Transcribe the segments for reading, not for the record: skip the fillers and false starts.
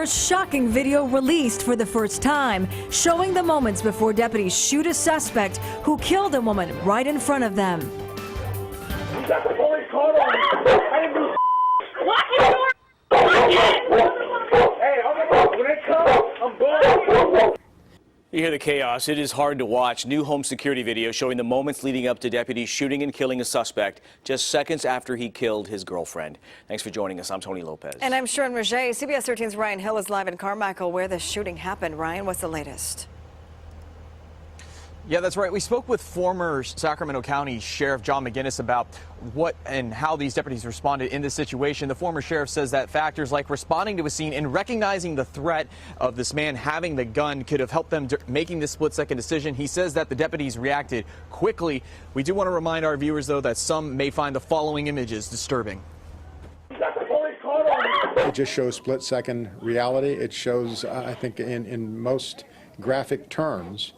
shocking video released for the first time, showing the moments before deputies shoot a suspect who killed a woman right in front of them. You got the police called on me. I didn't do Lock the door! Hey, when they come, I'm going. You hear the chaos. It is hard to watch. New home security video showing the moments leading up to deputies shooting and killing a suspect just seconds after he killed his girlfriend. Thanks for joining us. I'm Tony Lopez. And I'm Sharon Roger. CBS 13's Ryan Hill is live in Carmichael where the shooting happened. Ryan, what's the latest? Yeah, that's right. We spoke with former Sacramento County Sheriff John McGinnis about what and how these deputies responded in this situation. The former sheriff says that factors like responding to a scene and recognizing the threat of this man having the gun could have helped them making this split-second decision. He says that the deputies reacted quickly. We do want to remind our viewers, though, that some may find the following images disturbing. It just shows split-second reality. It shows, I think, in most graphic terms,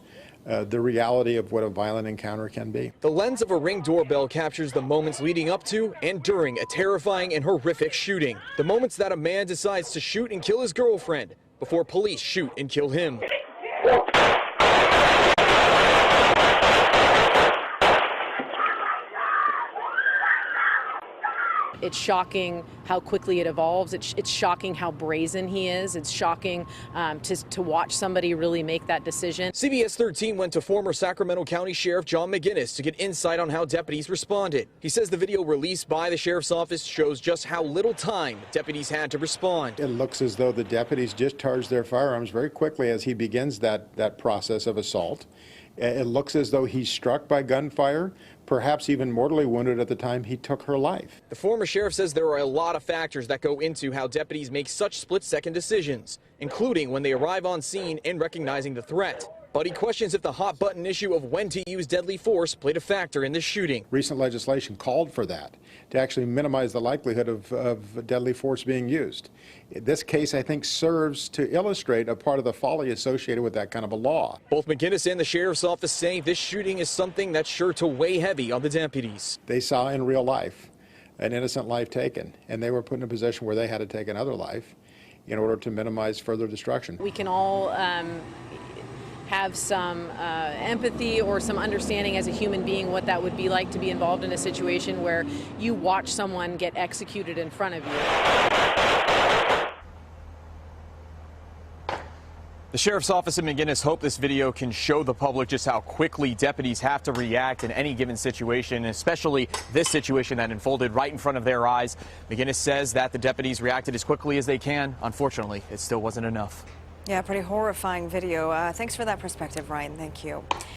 the reality of what a violent encounter can be. The lens of a Ring doorbell captures the moments leading up to and during a terrifying and horrific shooting. The moments that a man decides to shoot and kill his girlfriend before police shoot and kill him. It's shocking how quickly it evolves. It's shocking how brazen he is. It's shocking to watch somebody really make that decision. CBS 13 went to former Sacramento County Sheriff John McGinnis to get insight on how deputies responded. He says the video released by the sheriff's office shows just how little time deputies had to respond. It looks as though the deputies discharged their firearms very quickly as he begins that process of assault. It looks as though he's struck by gunfire, perhaps even mortally wounded at the time he took her life. The former sheriff says there are a lot of factors that go into how deputies make such split-second decisions, including when they arrive on scene and recognizing the threat. But he questions if the hot-button issue of when to use deadly force played a factor in this shooting. Recent legislation called for that, to actually minimize the likelihood of deadly force being used. This case, I think, serves to illustrate a part of the folly associated with that kind of a law. Both McGinnis and the sheriff's office say this shooting is something that's sure to weigh heavy on the deputies. They saw in real life an innocent life taken, and they were put in a position where they had to take another life in order to minimize further destruction. We can all have some empathy or some understanding as a human being what that would be like to be involved in a situation where you watch someone get executed in front of you. The sheriff's office in McGinnis hope this video can show the public just how quickly deputies have to react in any given situation, especially this situation that unfolded right in front of their eyes. McGinnis says that the deputies reacted as quickly as they can. Unfortunately, it still wasn't enough. Yeah, pretty horrifying video. Thanks for that perspective, Ryan. Thank you.